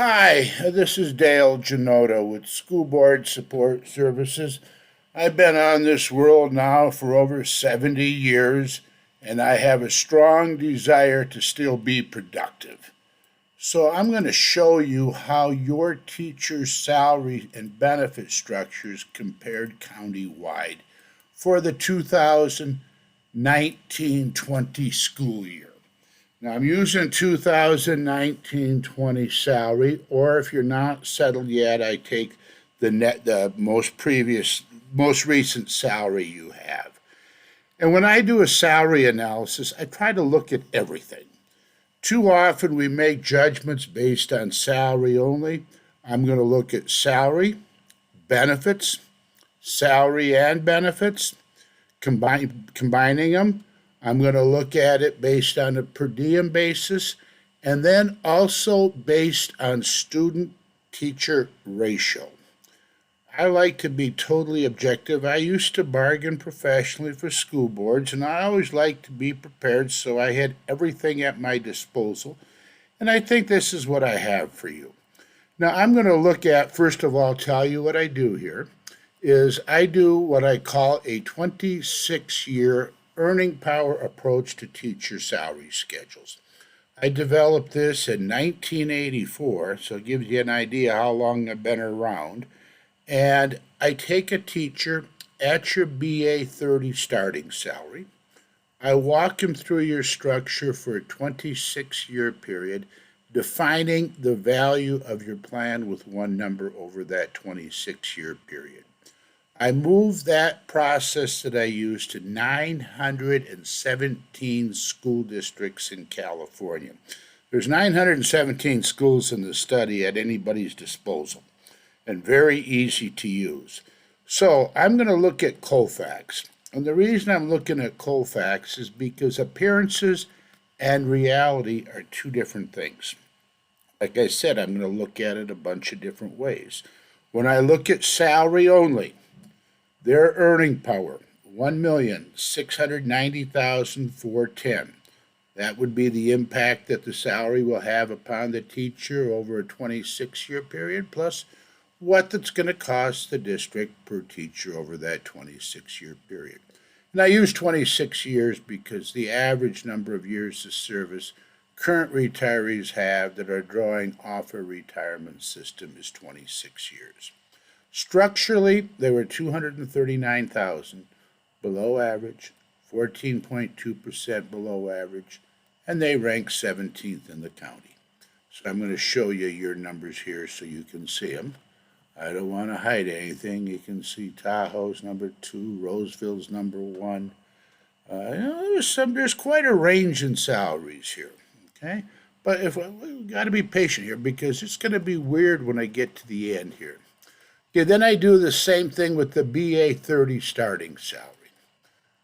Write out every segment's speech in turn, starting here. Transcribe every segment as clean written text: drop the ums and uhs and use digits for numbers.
Hi, this is Dale Janota with School Board Support Services. I've been on this world now for over 70 years, and I have a strong desire to still be productive. So, I'm going to show you how your teacher's salary and benefit structures compared countywide for the 2019-20 school year. Now I'm using 2019-20 salary, or if you're not settled yet, I take the most recent salary you have. And when I do a salary analysis, I try to look at everything. Too often we make judgments based on salary only. I'm going to look at benefits, salary and benefits, combining them. I'm going to look at it based on a per diem basis and then also based on student teacher ratio. I like to be totally objective. I used to bargain professionally for school boards, and I always liked to be prepared so I had everything at my disposal. And I think this is what I have for you. Now, I'm going to look at, first of all, tell you what I do here is I do what I call a 26-year earning power approach to teacher salary schedules. I developed this in 1984, so it gives you an idea how long I've been around. And I take a teacher at your BA 30 starting salary. I walk him through your structure for a 26-year period, defining the value of your plan with one number over that 26-year period. I moved that process that I use to 917 school districts in California. There's 917 schools in the study at anybody's disposal and very easy to use. So I'm going to look at Colfax. And the reason I'm looking at Colfax is because appearances and reality are two different things. Like I said, I'm going to look at it a bunch of different ways. When I look at salary only, their earning power, 1,690,410. That would be the impact that the salary will have upon the teacher over a 26-year period, plus what that's going to cost the district per teacher over that 26-year period. And I use 26 years because the average number of years of service current retirees have that are drawing off a retirement system is 26 years. Structurally, they were 239,000 below average, 14.2% below average, and they rank 17th in the county. So I'm going to show you your numbers here so you can see them. I don't want to hide anything. You can see Tahoe's number 2, Roseville's number 1. There's quite a range in salaries here, okay? But we've got to be patient here because it's going to be weird when I get to the end here. Okay, then I do the same thing with the BA 30 starting salary.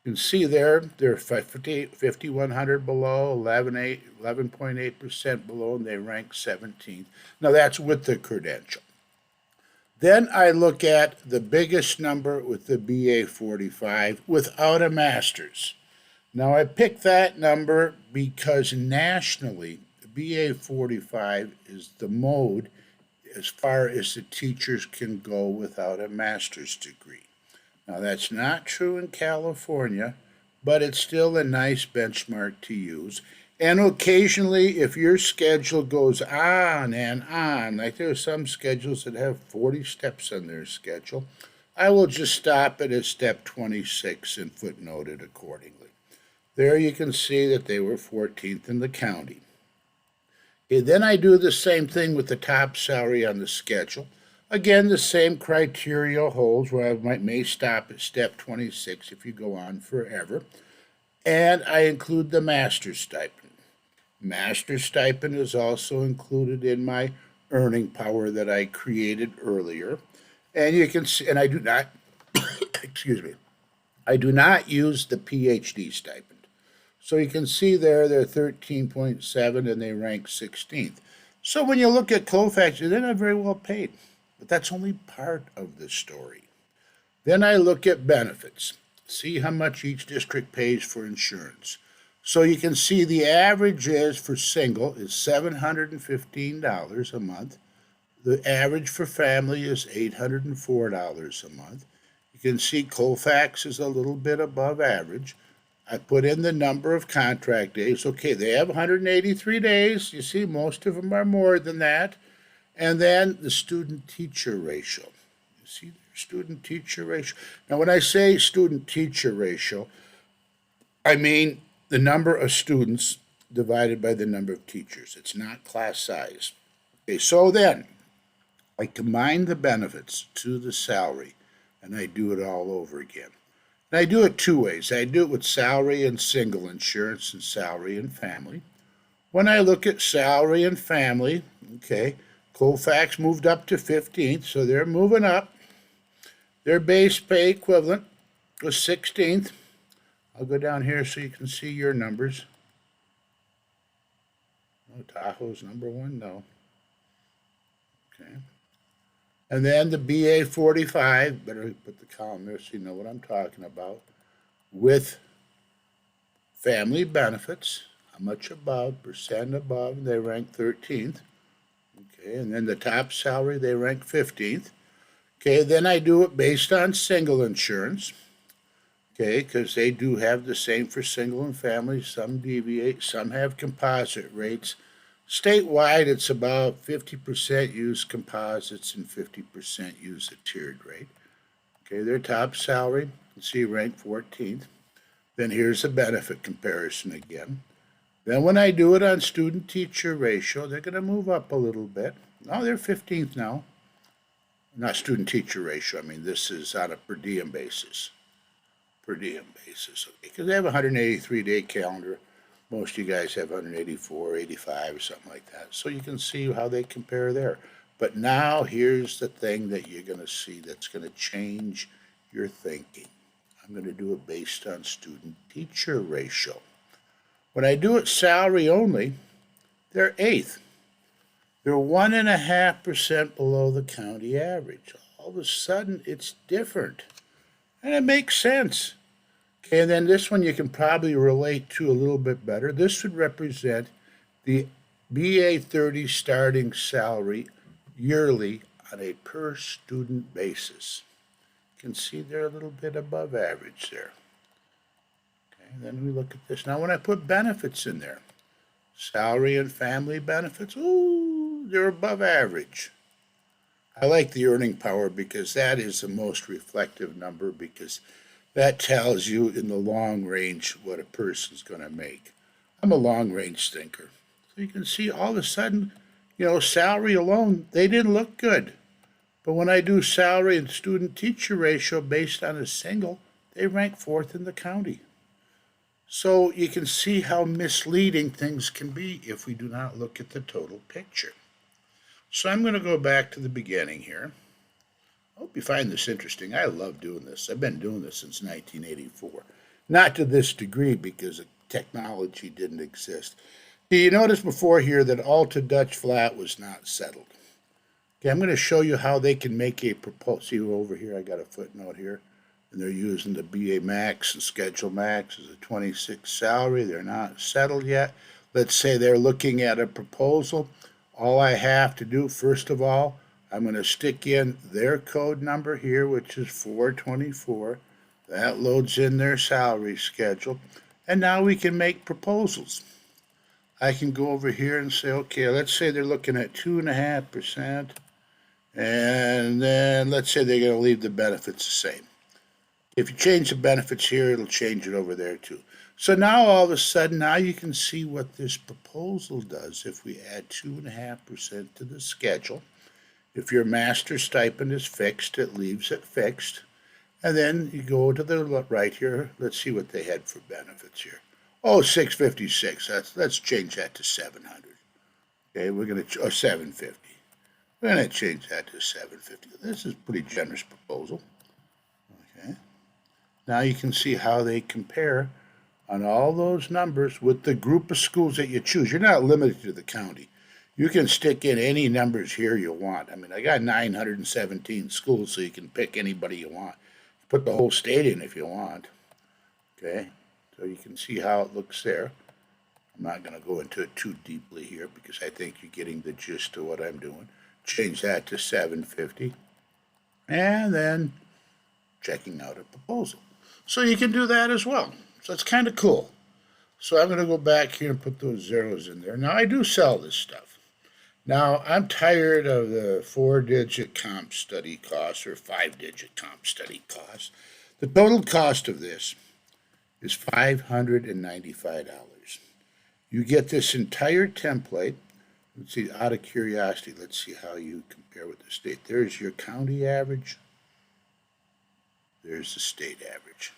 You can see there, they're 5,100 below, 11.8% below, and they rank 17th. Now that's with the credential. Then I look at the biggest number with the BA 45 without a master's. Now I picked that number because nationally, the BA 45 is the mode as far as the teachers can go without a master's degree. Now, that's not true in California, but it's still a nice benchmark to use. And occasionally, if your schedule goes on and on, like there are some schedules that have 40 steps on their schedule, I will just stop it at step 26 and footnote it accordingly. There you can see that they were 14th in the county. Okay, then I do the same thing with the top salary on the schedule. Again, the same criteria holds where I may stop at step 26 if you go on forever. And I include the master's stipend. Master's stipend is also included in my earning power that I created earlier. And you can see, and I do not, excuse me, I do not use the PhD stipend. So you can see there they're 13.7 and they rank 16th. So when you look at Colfax, they're not very well paid. But that's only part of the story. Then I look at benefits, see how much each district pays for insurance. So you can see the average is for single is $715 a month. The average for family is $804 a month. You can see Colfax is a little bit above average. I put in the number of contract days. Okay, they have 183 days. You see, most of them are more than that. And then the student teacher ratio. You see their student teacher ratio. Now, when I say student teacher ratio, I mean the number of students divided by the number of teachers. It's not class size. Okay, so then I combine the benefits to the salary and I do it all over again. And I do it two ways. I do it with salary and single insurance and salary and family. When I look at salary and family, okay, Colfax moved up to 15th, so they're moving up. Their base pay equivalent was 16th. I'll go down here so you can see your numbers. No, Tahoe's number one? No. Okay. And then the BA 45, better put the column there so you know what I'm talking about, with family benefits, how much above, percent above, they rank 13th. Okay, and then the top salary, they rank 15th. Okay, then I do it based on single insurance. Okay, because they do have the same for single and family. Some deviate, some have composite rates. Statewide, it's about 50% use composites and 50% use a tiered rate. Okay, their top salary, you can see rank 14th. Then here's the benefit comparison again. Then when I do it on student-teacher ratio, they're going to move up a little bit. No, they're 15th now. Not student-teacher ratio. I mean, this is on a per diem basis. Per diem basis. Okay, because they have a 183-day calendar. Most of you guys have 184, 85, or something like that. So you can see how they compare there. But now here's the thing that you're going to see that's going to change your thinking. I'm going to do it based on student-teacher ratio. When I do it salary only, they're 8th. They're 1.5% below the county average. All of a sudden, it's different. And it makes sense. Okay, and then this one you can probably relate to a little bit better. This would represent the BA 30 starting salary yearly on a per student basis. You can see they're a little bit above average there. Okay, and then we look at this. Now when I put benefits in there, salary and family benefits, ooh, they're above average. I like the earning power because that is the most reflective number because that tells you in the long range what a person's going to make. I'm a long range thinker. So you can see all of a sudden, salary alone, they didn't look good. But when I do salary and student teacher ratio based on a single, they rank 4th in the county. So you can see how misleading things can be if we do not look at the total picture. So I'm going to go back to the beginning here. I hope you find this interesting. I love doing this. I've been doing this since 1984. Not to this degree because technology didn't exist. You notice before here that Alta Dutch Flat was not settled. Okay, I'm going to show you how they can make a proposal. See over here, I got a footnote here. And they're using the BA Max and Schedule Max as a 26 salary. They're not settled yet. Let's say they're looking at a proposal. All I have to do, first of all, I'm going to stick in their code number here, which is 424. That loads in their salary schedule. And now we can make proposals. I can go over here and say, okay, let's say they're looking at 2.5%. And then let's say they're going to leave the benefits the same. If you change the benefits here, it'll change it over there too. So now all of a sudden, now you can see what this proposal does if we add 2.5% to the schedule. If your master stipend is fixed, it leaves it fixed. And then you go to the right here. Let's see what they had for benefits here. Oh, 656. Let's change that to 700. Okay, we're going to, or 750. We're going to change that to 750. This is a pretty generous proposal. Okay. Now you can see how they compare on all those numbers with the group of schools that you choose. You're not limited to the county. You can stick in any numbers here you want. I mean, I got 917 schools, so you can pick anybody you want. Put the whole state in if you want. Okay, So you can see how it looks there. I'm not going to go into it too deeply here because I think you're getting the gist of what I'm doing. Change that to 750 and then checking out a proposal. So you can do that as well. So it's kind of cool. So I'm going to go back here and put those zeros in there. Now I do sell this stuff. Now I'm tired of the 4-digit comp study cost or 5-digit comp study cost. The total cost of this is $595. You get this entire template. Let's see, out of curiosity, let's see how you compare with the state. There's your county average. There's the state average.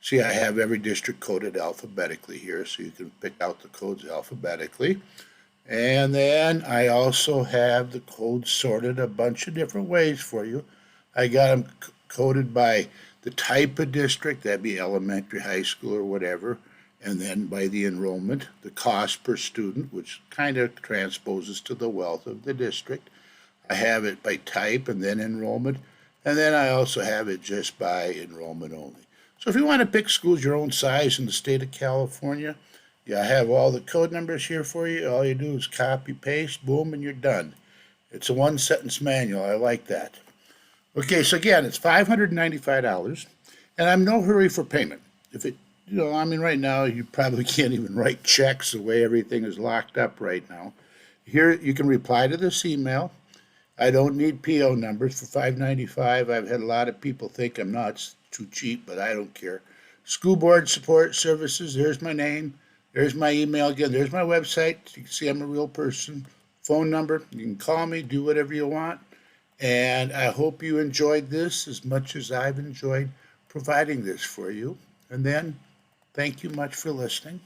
See, I have every district coded alphabetically here, so you can pick out the codes alphabetically. And then I also have the codes sorted a bunch of different ways for you. I got them coded by the type of district, that'd be elementary, high school, or whatever, and then by the enrollment, the cost per student, which kind of transposes to the wealth of the district. I have it by type and then enrollment, and then I also have it just by enrollment only. So if you want to pick schools your own size in the state of California, yeah, I have all the code numbers here for you. All you do is copy, paste, boom, and you're done. It's a one-sentence manual. I like that. Okay, so again, it's $595, and I'm no hurry for payment. If it, I mean, right now you probably can't even write checks the way everything is locked up right now. Here you can reply to this email. I don't need PO numbers for $595. I've had a lot of people think I'm nuts, too cheap, but I don't care. School board support services. There's my name. There's my email again. There's my website. You can see I'm a real person. Phone number. You can call me. Do whatever you want. And I hope you enjoyed this as much as I've enjoyed providing this for you. And then, thank you much for listening.